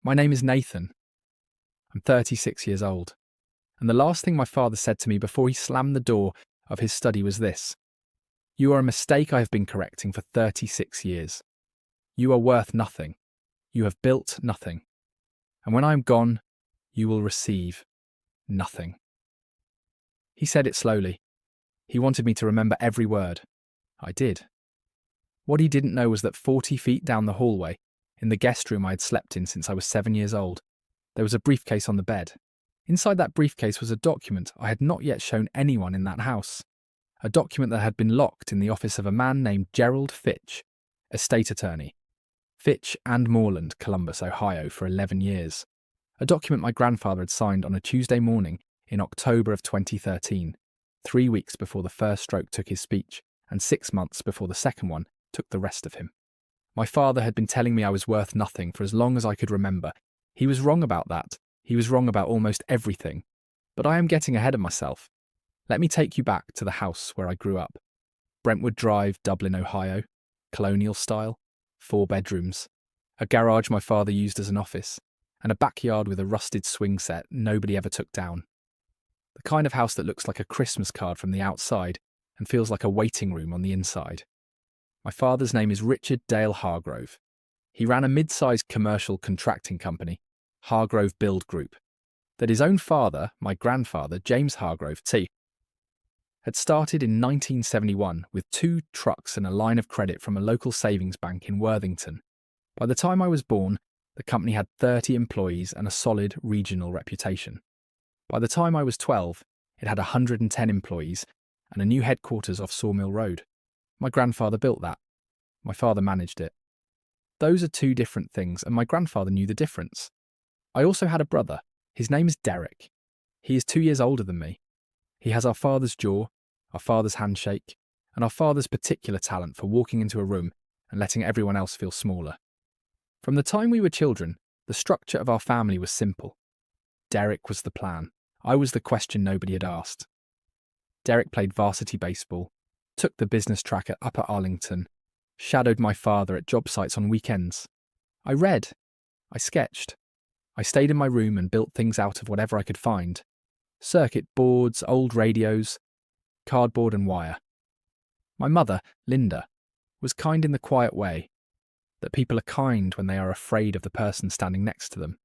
My name is Nathan. I'm 36 years old. And the last thing my father said to me before he slammed the door of his study was this: "You are a mistake I have been correcting for 36 years. You are worth nothing. You have built nothing. And when I am gone, you will receive nothing." He said it slowly. He wanted me to remember every word. I did. What he didn't know was that 40 feet down the hallway, in the guest room I had slept in since I was 7 years old, there was a briefcase on the bed. Inside that briefcase was a document I had not yet shown anyone in that house. A document that had been locked in the office of a man named Gerald Fitch, estate attorney. Fitch and Moreland, Columbus, Ohio, for 11 years. A document my grandfather had signed on a Tuesday morning in October of 2013, 3 weeks before the first stroke took his speech, and 6 months before the second one took the rest of him. My father had been telling me I was worth nothing for as long as I could remember. He was wrong about that. He was wrong about almost everything. But I am getting ahead of myself. Let me take you back to the house where I grew up. Brentwood Drive, Dublin, Ohio. Colonial style. 4 bedrooms. A garage my father used as an office. And a backyard with a rusted swing set nobody ever took down. The kind of house that looks like a Christmas card from the outside and feels like a waiting room on the inside. My father's name is Richard Dale Hargrove. He ran a mid-sized commercial contracting company, Hargrove Build Group, that his own father, my grandfather, James Hargrove T., had started in 1971 with 2 trucks and a line of credit from a local savings bank in Worthington. By the time I was born, the company had 30 employees and a solid regional reputation. By the time I was 12, it had 110 employees and a new headquarters off Sawmill Road. My grandfather built that. My father managed it. Those are 2 different things, and my grandfather knew the difference. I also had a brother. His name is Derek. He is 2 years older than me. He has our father's jaw, our father's handshake, and our father's particular talent for walking into a room and letting everyone else feel smaller. From the time we were children, the structure of our family was simple. Derek was the plan. I was the question nobody had asked. Derek played varsity baseball, took the business track at Upper Arlington, shadowed my father at job sites on weekends. I read. I sketched. I stayed in my room and built things out of whatever I could find. Circuit boards, old radios, cardboard and wire. My mother, Linda, was kind in the quiet way that people are kind when they are afraid of the person standing next to them.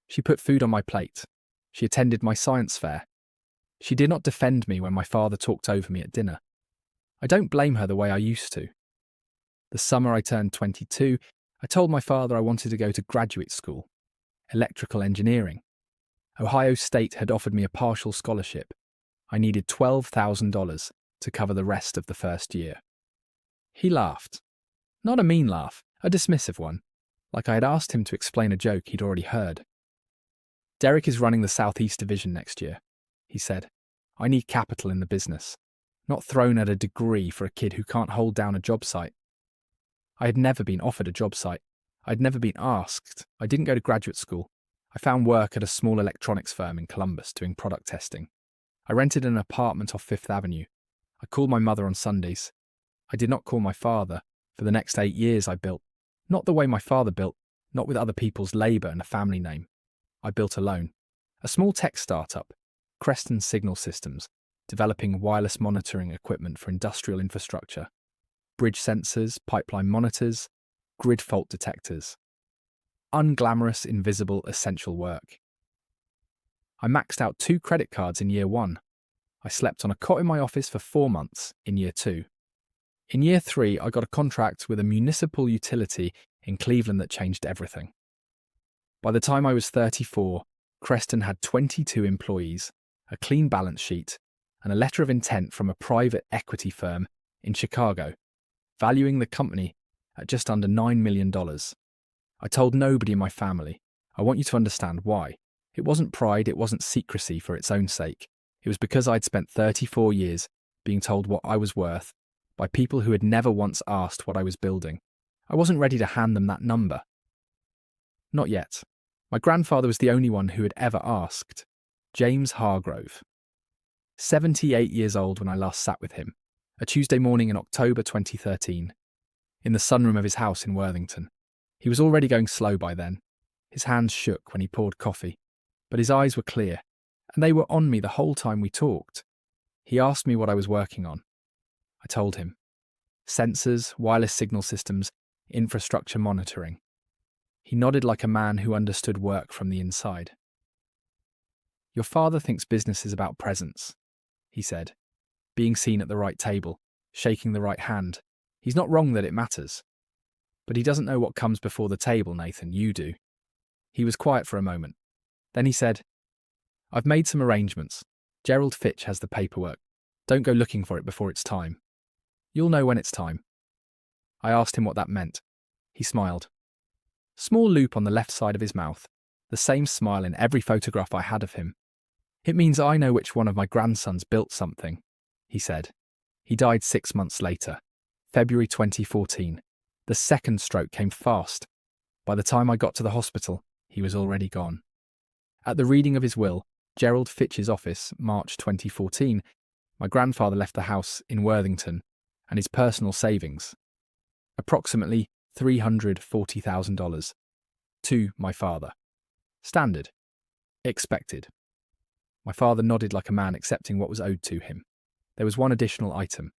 She put food on my plate. She attended my science fair. She did not defend me when my father talked over me at dinner. I don't blame her the way I used to. The summer I turned 22, I told my father I wanted to go to graduate school, electrical engineering. Ohio State had offered me a partial scholarship. I needed $12,000 to cover the rest of the first year. He laughed. Not a mean laugh, a dismissive one, like I had asked him to explain a joke he'd already heard. "Derek is running the Southeast Division next year," he said. "I need capital in the business. Not thrown at a degree for a kid who can't hold down a job site." I had never been offered a job site. I'd never been asked. I didn't go to graduate school. I found work at a small electronics firm in Columbus doing product testing. I rented an apartment off 5th Avenue. I called my mother on Sundays. I did not call my father. For the next 8 years I built. Not the way my father built, not with other people's labour and a family name. I built alone. A small tech startup, Creston Signal Systems, developing wireless monitoring equipment for industrial infrastructure. Bridge sensors, pipeline monitors, grid fault detectors. Unglamorous, invisible, essential work. I maxed out 2 credit cards in year 1. I slept on a cot in my office for 4 months in year 2. In year 3, I got a contract with a municipal utility in Cleveland that changed everything. By the time I was 34, Creston had 22 employees, a clean balance sheet, and a letter of intent from a private equity firm in Chicago, valuing the company at just under $9 million. I told nobody in my family. I want you to understand why. It wasn't pride, it wasn't secrecy for its own sake. It was because I'd spent 34 years being told what I was worth by people who had never once asked what I was building. I wasn't ready to hand them that number. Not yet. My grandfather was the only one who had ever asked. James Hargrove. 78 years old when I last sat with him, a Tuesday morning in October 2013, in the sunroom of his house in Worthington. He was already going slow by then. His hands shook when he poured coffee, but his eyes were clear, and they were on me the whole time we talked. He asked me what I was working on. I told him. Sensors, wireless signal systems, infrastructure monitoring. He nodded like a man who understood work from the inside. Your father thinks business is about presence, he said. Being seen at the right table, shaking the right hand. He's not wrong that it matters. But he doesn't know what comes before the table, Nathan, you do. He was quiet for a moment. Then he said, I've made some arrangements. Gerald Fitch has the paperwork. Don't go looking for it before it's time. You'll know when it's time. I asked him what that meant. He smiled. Small loop on the left side of his mouth, the same smile in every photograph I had of him. It means I know which one of my grandsons built something, he said. He died 6 months later, February 2014. The second stroke came fast. By the time I got to the hospital, he was already gone. At the reading of his will, Gerald Fitch's office, March 2014, my grandfather left the house in Worthington and his personal savings, approximately $340,000, to my father. Standard. Expected. My father nodded like a man accepting what was owed to him. There was one additional item.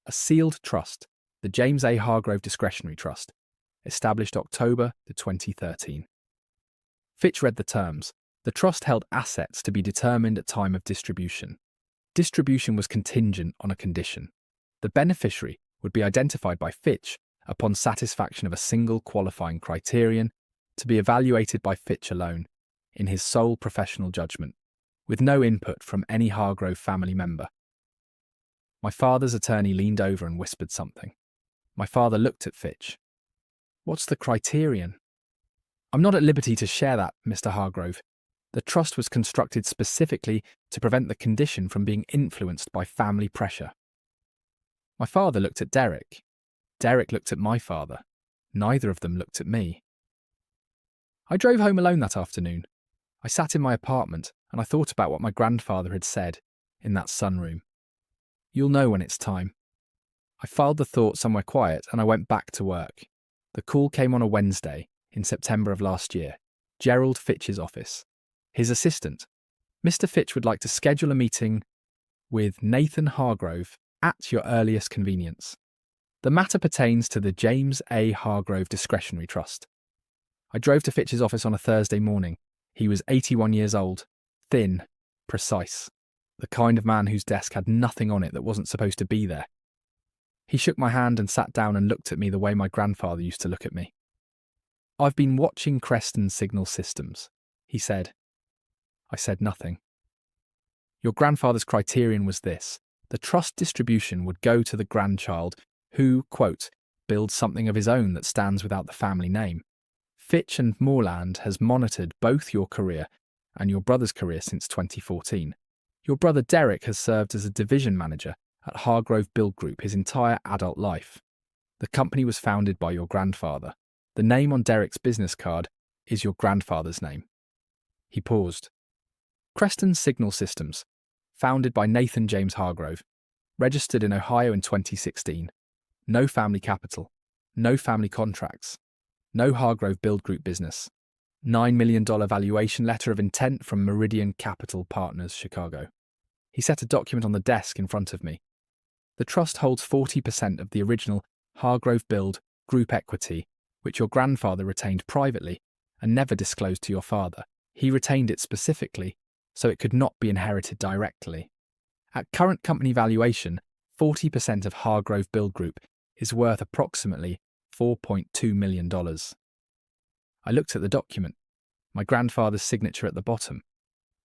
A sealed trust, the James A. Hargrove Discretionary Trust, established October 2013. Fitch read the terms. The trust held assets to be determined at time of distribution. Distribution was contingent on a condition. The beneficiary would be identified by Fitch upon satisfaction of a single qualifying criterion to be evaluated by Fitch alone, in his sole professional judgment, with no input from any Hargrove family member. My father's attorney leaned over and whispered something. My father looked at Fitch. What's the criterion? I'm not at liberty to share that, Mr. Hargrove. The trust was constructed specifically to prevent the condition from being influenced by family pressure. My father looked at Derek. Derek looked at my father. Neither of them looked at me. I drove home alone that afternoon. I sat in my apartment and I thought about what my grandfather had said in that sunroom. You'll know when it's time. I filed the thought somewhere quiet and I went back to work. The call came on a Wednesday in September of last year. Gerald Fitch's office. His assistant. Mr. Fitch would like to schedule a meeting with Nathan Hargrove at your earliest convenience. The matter pertains to the James A. Hargrove Discretionary Trust. I drove to Fitch's office on a Thursday morning. He was 81 years old, thin, precise, the kind of man whose desk had nothing on it that wasn't supposed to be there. He shook my hand and sat down and looked at me the way my grandfather used to look at me. I've been watching Creston Signal Systems, he said. I said nothing. Your grandfather's criterion was this. The trust distribution would go to the grandchild who, quote, builds something of his own that stands without the family name. Fitch and Moorland has monitored both your career and your brother's career since 2014. Your brother Derek has served as a division manager at Hargrove Build Group his entire adult life. The company was founded by your grandfather. The name on Derek's business card is your grandfather's name. He paused. Creston Signal Systems, founded by Nathan James Hargrove, registered in Ohio in 2016. No family capital, no family contracts, no Hargrove Build Group business. $9 million valuation letter of intent from Meridian Capital Partners, Chicago. He set a document on the desk in front of me. The trust holds 40% of the original Hargrove Build Group equity, which your grandfather retained privately and never disclosed to your father. He retained it specifically so it could not be inherited directly. At current company valuation, 40% of Hargrove Build Group is worth approximately $4.2 million. I looked at the document, my grandfather's signature at the bottom,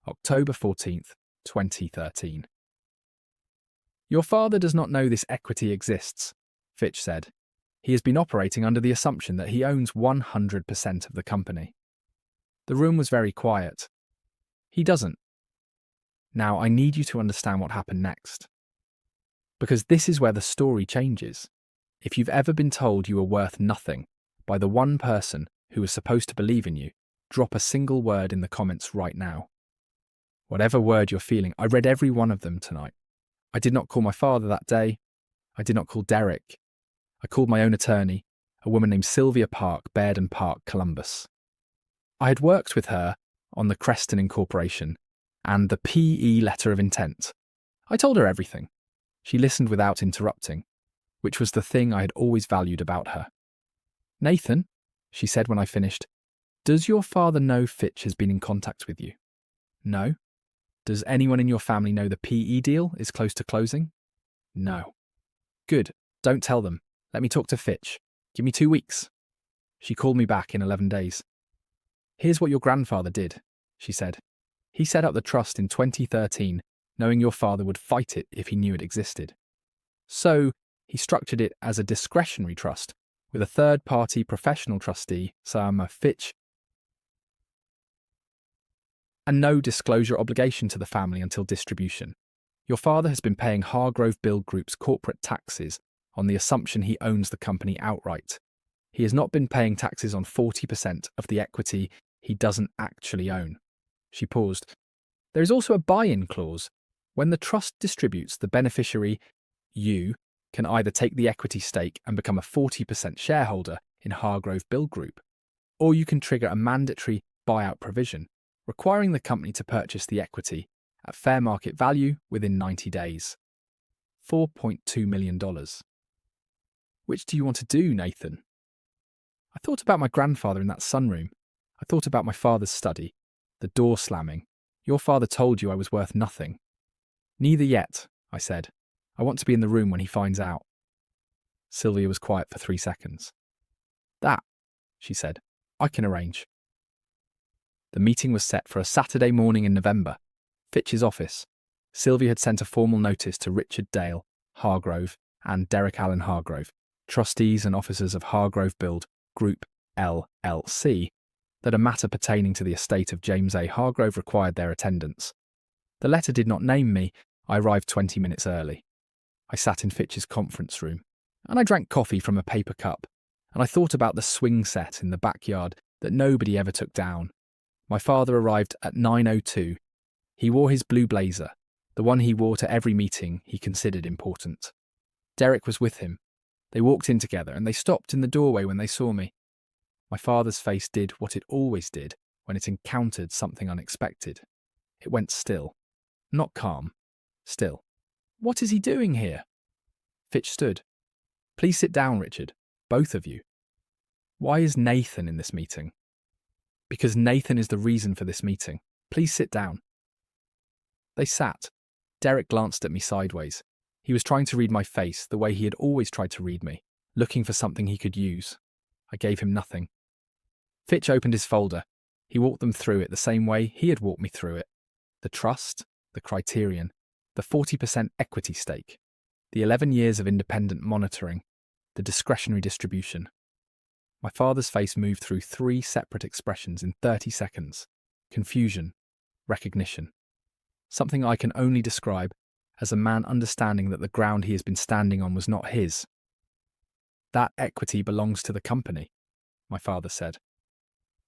October 14th, 2013. Your father does not know this equity exists, Fitch said. He has been operating under the assumption that he owns 100% of the company. The room was very quiet. He doesn't. Now I need you to understand what happened next. Because this is where the story changes. If you've ever been told you are worth nothing by the one person who was supposed to believe in you, drop a single word in the comments right now. Whatever word you're feeling, I read every one of them tonight. I did not call my father that day. I did not call Derek. I called my own attorney, a woman named Sylvia Park, Baird and Park, Columbus. I had worked with her on the Creston Incorporation and the PE letter of intent. I told her everything. She listened without interrupting, which was the thing I had always valued about her. "Nathan," she said when I finished, "does your father know Fitch has been in contact with you?" "No." "Does anyone in your family know the PE deal is close to closing?" "No." "Good. Don't tell them. Let me talk to Fitch. Give me 2 weeks." She called me back in 11 days. "Here's what your grandfather did," she said. "He set up the trust in 2013, knowing your father would fight it if he knew it existed. So he structured it as a discretionary trust with a third-party professional trustee, Fitch, and no disclosure obligation to the family until distribution. Your father has been paying Hargrove Build Group's corporate taxes on the assumption he owns the company outright. He has not been paying taxes on 40% of the equity he doesn't actually own." She paused. "There is also a buy-in clause. When the trust distributes, the beneficiary, you, can either take the equity stake and become a 40% shareholder in Hargrove Build Group, or you can trigger a mandatory buyout provision, requiring the company to purchase the equity at fair market value within 90 days. $4.2 million. Which do you want to do, Nathan?" I thought about my grandfather in that sunroom. I thought about my father's study, the door slamming. "Your father told you I was worth nothing." "Neither yet," I said. "I want to be in the room when he finds out." Sylvia was quiet for 3 seconds. "That," she said, "I can arrange." The meeting was set for a Saturday morning in November. Fitch's office. Sylvia had sent a formal notice to Richard Dale, Hargrove, and Derek Allen Hargrove, trustees and officers of Hargrove Build Group LLC, that a matter pertaining to the estate of James A. Hargrove required their attendance. The letter did not name me. I arrived 20 minutes early. I sat in Fitch's conference room, and I drank coffee from a paper cup, and I thought about the swing set in the backyard that nobody ever took down. My father arrived at 9:02. He wore his blue blazer, the one he wore to every meeting he considered important. Derek was with him. They walked in together, and they stopped in the doorway when they saw me. My father's face did what it always did when it encountered something unexpected. It went still. Not calm. Still. "What is he doing here?" Fitch stood. "Please sit down, Richard. Both of you." "Why is Nathan in this meeting?" "Because Nathan is the reason for this meeting. Please sit down." They sat. Derek glanced at me sideways. He was trying to read my face the way he had always tried to read me, looking for something he could use. I gave him nothing. Fitch opened his folder. He walked them through it the same way he had walked me through it. The trust, the criterion, the 40% equity stake, the 11 years of independent monitoring, the discretionary distribution. My father's face moved through 3 separate expressions in 30 seconds. Confusion, recognition. Something I can only describe as a man understanding that the ground he has been standing on was not his. "That equity belongs to the company," my father said.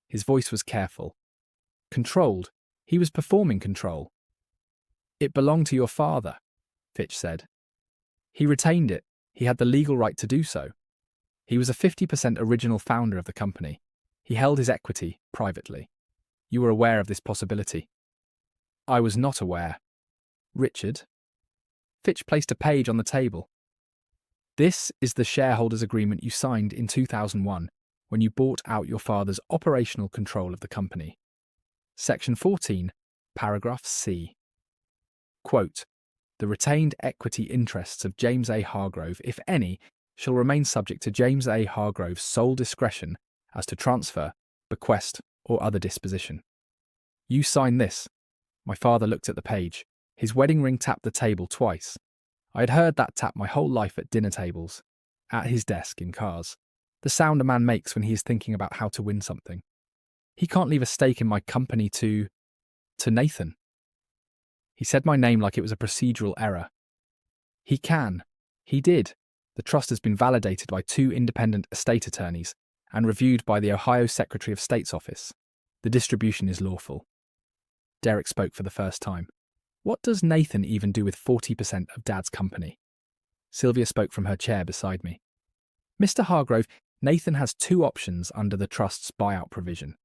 His voice was careful. "Controlled. He was performing control." "It belonged to your father," Fitch said. "He retained it. He had the legal right to do so. He was a 50% original founder of the company. He held his equity privately. You were aware of this possibility." "I was not aware." "Richard?" Fitch placed a page on the table. "This is the shareholders' agreement you signed in 2001 when you bought out your father's operational control of the company. Section 14, paragraph C. Quote, the retained equity interests of James A. Hargrove, if any, shall remain subject to James A. Hargrove's sole discretion as to transfer, bequest, or other disposition. You sign this." My father looked at the page. His wedding ring tapped the table twice. I had heard that tap my whole life at dinner tables, at his desk, in cars. The sound a man makes when he is thinking about how to win something. "He can't leave a stake in my company to Nathan." He said my name like it was a procedural error. "He can. He did. The trust has been validated by 2 independent estate attorneys and reviewed by the Ohio Secretary of State's office. The distribution is lawful." Derek spoke for the first time. "What does Nathan even do with 40% of Dad's company?" Sylvia spoke from her chair beside me. "Mr. Hargrove, Nathan has 2 options under the trust's buyout provision.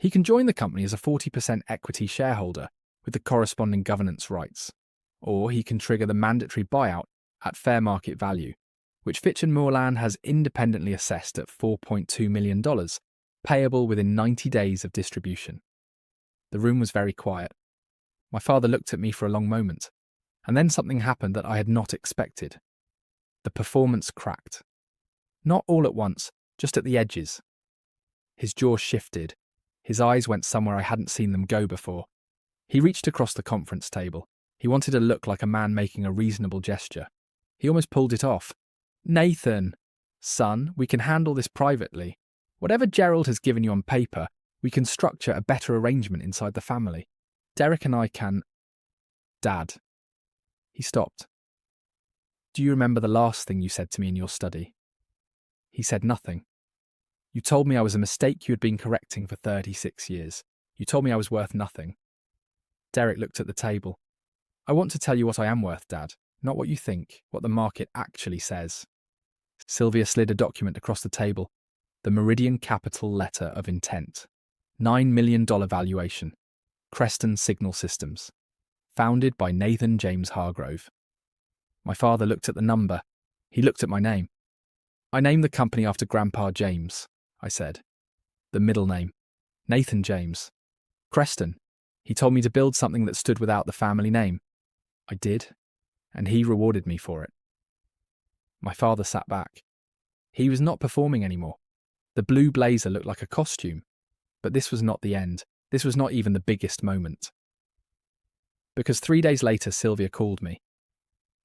He can join the company as a 40% equity shareholder with the corresponding governance rights, or he can trigger the mandatory buyout at fair market value, which Fitch and Moorland has independently assessed at $4.2 million, payable within 90 days of distribution. The room was very quiet. My father looked at me for a long moment, and then something happened that I had not expected. The performance cracked. Not all at once, just at the edges. His jaw shifted. His eyes went somewhere I hadn't seen them go before. He reached across the conference table. He wanted to look like a man making a reasonable gesture. He almost pulled it off. "Nathan, son, we can handle this privately. Whatever Gerald has given you on paper, we can structure a better arrangement inside the family. Derek and I can..." "Dad." He stopped. "Do you remember the last thing you said to me in your study?" He said nothing. "You told me I was a mistake you had been correcting for 36 years. You told me I was worth nothing." Derek looked at the table. "I want to tell you what I am worth, Dad, not what you think, what the market actually says." Sylvia slid a document across the table. The Meridian Capital Letter of Intent. $9 million valuation. Creston Signal Systems. Founded by Nathan James Hargrove. My father looked at the number. He looked at my name. "I named the company after Grandpa James," I said. "The middle name. Nathan James. Creston. He told me to build something that stood without the family name. I did, and he rewarded me for it." My father sat back. He was not performing anymore. The blue blazer looked like a costume. But this was not the end. This was not even the biggest moment. Because 3 days later, Sylvia called me.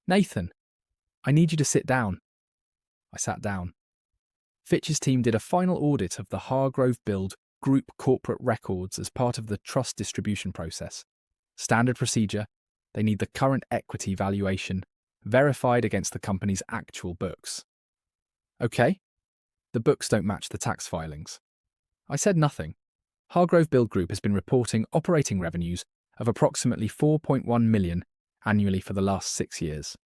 "Nathan, I need you to sit down." I sat down. Fitch's team did a final audit of the Hargrove Build Group corporate records as part of the trust distribution process. Standard procedure, they need the current equity valuation verified against the company's actual books. "Okay." "The books don't match the tax filings." I said nothing. Hargrove Build Group has been reporting operating revenues of approximately $4.1 million annually for the last 6 years.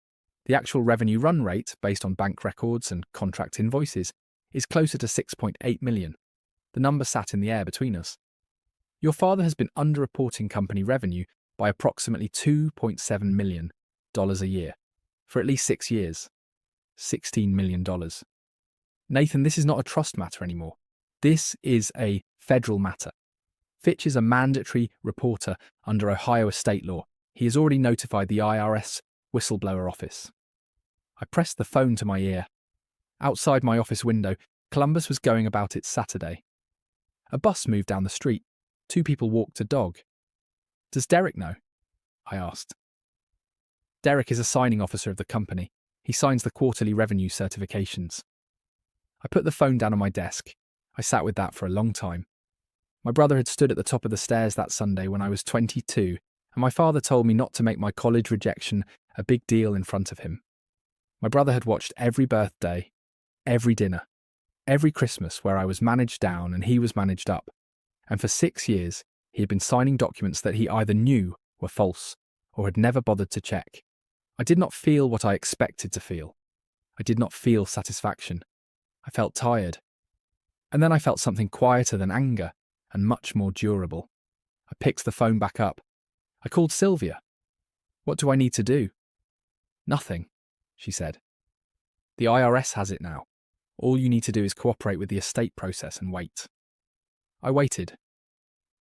The actual revenue run rate, based on bank records and contract invoices, is closer to $6.8 million. The number sat in the air between us. Your father has been underreporting company revenue by approximately $2.7 million a year for at least 6 years. $16 million. Nathan, this is not a trust matter anymore. This is a federal matter. Fitch is a mandatory reporter under Ohio estate law. He has already notified the IRS whistleblower office. I pressed the phone to my ear. Outside my office window, Columbus was going about its Saturday. A bus moved down the street. 2 people walked a dog. "Does Derek know?" I asked. "Derek is a signing officer of the company. He signs the quarterly revenue certifications." I put the phone down on my desk. I sat with that for a long time. My brother had stood at the top of the stairs that Sunday when I was 22, and my father told me not to make my college rejection a big deal in front of him. My brother had watched every birthday, every dinner, every Christmas where I was managed down and he was managed up, and for 6 years he had been signing documents that he either knew were false or had never bothered to check. I did not feel what I expected to feel. I did not feel satisfaction. I felt tired. And then I felt something quieter than anger and much more durable. I picked the phone back up. I called Sylvia. "What do I need to do?" "Nothing," she said. "The IRS has it now. All you need to do is cooperate with the estate process and wait." I waited.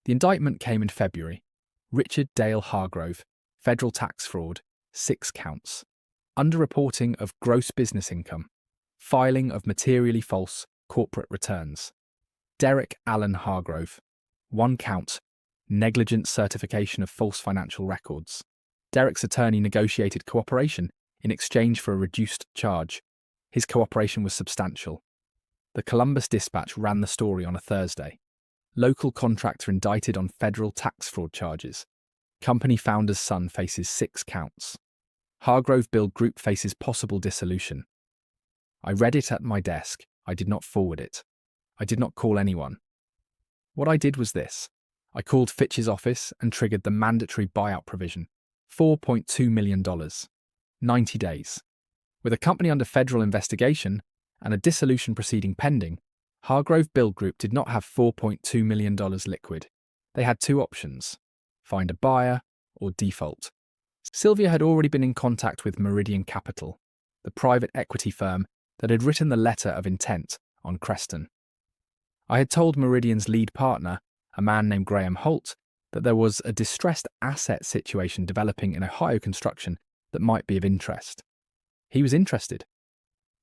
The indictment came in February. Richard Dale Hargrove, federal tax fraud, 6 counts. Underreporting of gross business income. Filing of materially false corporate returns. Derek Allen Hargrove, 1 count, negligent certification of false financial records. Derek's attorney negotiated cooperation in exchange for a reduced charge. His cooperation was substantial. The Columbus Dispatch ran the story on a Thursday. Local contractor indicted on federal tax fraud charges. Company founder's son faces 6 counts. Hargrove Build Group faces possible dissolution. I read it at my desk. I did not forward it. I did not call anyone. What I did was this. I called Fitch's office and triggered the mandatory buyout provision. $4.2 million. 90 days. With a company under federal investigation and a dissolution proceeding pending, Hargrove Build Group did not have $4.2 million liquid. They had two options: find a buyer or default. Sylvia had already been in contact with Meridian Capital, the private equity firm that had written the letter of intent on Creston. I had told Meridian's lead partner, a man named Graham Holt, that there was a distressed asset situation developing in Ohio construction that might be of interest. He was interested.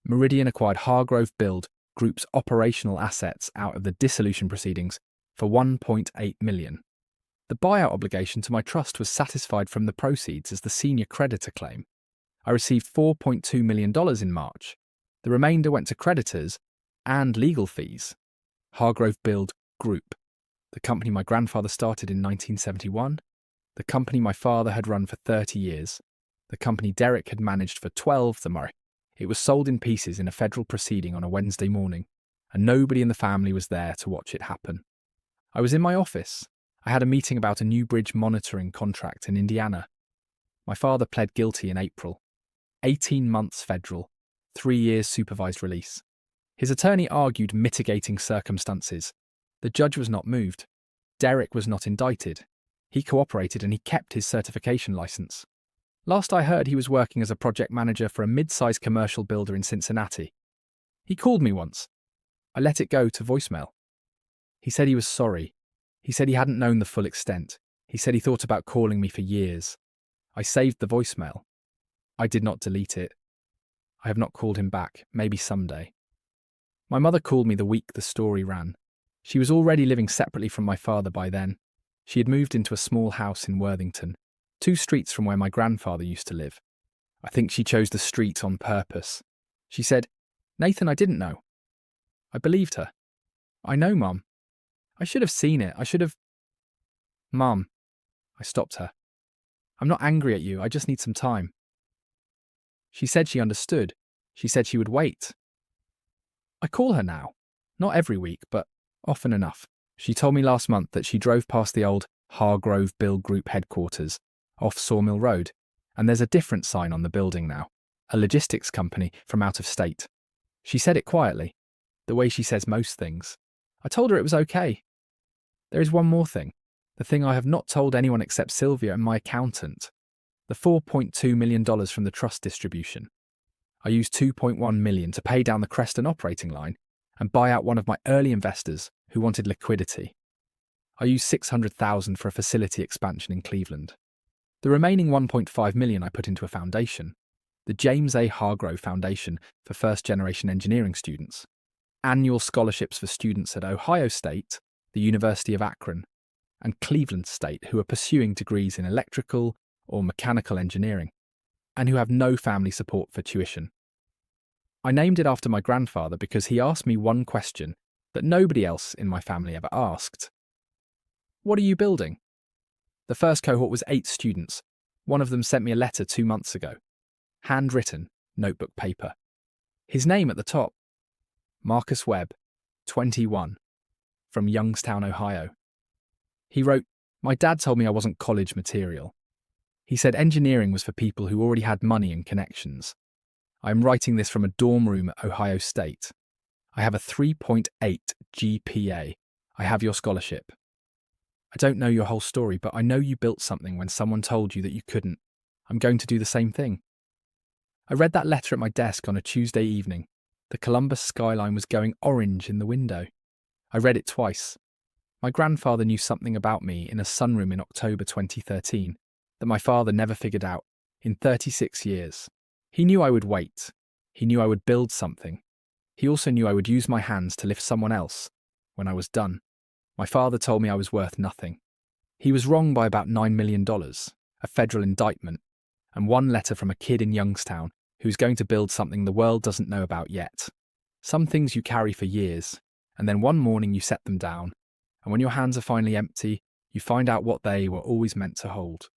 Meridian acquired Hargrove Build Group's operational assets out of the dissolution proceedings for $1.8 million. The buyout obligation to my trust was satisfied from the proceeds as the senior creditor claim. I received $4.2 million in March. The remainder went to creditors and legal fees. Hargrove Build Group, the company my grandfather started in 1971, the company my father had run for 30 years, the company Derek had managed for 12 tomorrow. It was sold in pieces in a federal proceeding on a Wednesday morning, and nobody in the family was there to watch it happen. I was in my office. I had a meeting about a new bridge monitoring contract in Indiana. My father pled guilty in April. 18 months federal, 3 years supervised release. His attorney argued mitigating circumstances. The judge was not moved. Derek was not indicted. He cooperated and he kept his certification license. Last I heard, he was working as a project manager for a mid-sized commercial builder in Cincinnati. He called me once. I let it go to voicemail. He said he was sorry. He said he hadn't known the full extent. He said he thought about calling me for years. I saved the voicemail. I did not delete it. I have not called him back, maybe someday. My mother called me the week the story ran. She was already living separately from my father by then. She had moved into a small house in Worthington, 2 streets from where my grandfather used to live. I think she chose the street on purpose. She said, "Nathan, I didn't know." I believed her. "I know, Mum. I should have seen it. I should have..." "Mum," I stopped her. "I'm not angry at you. I just need some time." She said she understood. She said she would wait. I call her now. Not every week, but often enough. She told me last month that she drove past the old Hargrove Build Group headquarters off Sawmill Road, and there's a different sign on the building now, a logistics company from out of state. She said it quietly, the way she says most things. I told her it was okay. There is one more thing, the thing I have not told anyone except Sylvia and my accountant, the $4.2 million from the trust distribution. I used $2.1 million to pay down the Creston operating line and buy out one of my early investors who wanted liquidity. I used $600,000 for a facility expansion in Cleveland. The remaining $1.5 million I put into a foundation, the James A. Hargrove Foundation for first-generation engineering students, annual scholarships for students at Ohio State, the University of Akron, and Cleveland State who are pursuing degrees in electrical or mechanical engineering, and who have no family support for tuition. I named it after my grandfather because he asked me one question that nobody else in my family ever asked. "What are you building?" The first cohort was 8 students. One of them sent me a letter 2 months ago. Handwritten, notebook paper. His name at the top. Marcus Webb, 21, from Youngstown, Ohio. He wrote, "My dad told me I wasn't college material. He said engineering was for people who already had money and connections. I am writing this from a dorm room at Ohio State. I have a 3.8 GPA. I have your scholarship. I don't know your whole story, but I know you built something when someone told you that you couldn't. I'm going to do the same thing." I read that letter at my desk on a Tuesday evening. The Columbus skyline was going orange in the window. I read it twice. My grandfather knew something about me in a sunroom in October 2013 that my father never figured out in 36 years. He knew I would wait. He knew I would build something. He also knew I would use my hands to lift someone else when I was done. My father told me I was worth nothing. He was wrong by about $9 million, a federal indictment, and one letter from a kid in Youngstown who's going to build something the world doesn't know about yet. Some things you carry for years, and then one morning you set them down, and when your hands are finally empty, you find out what they were always meant to hold.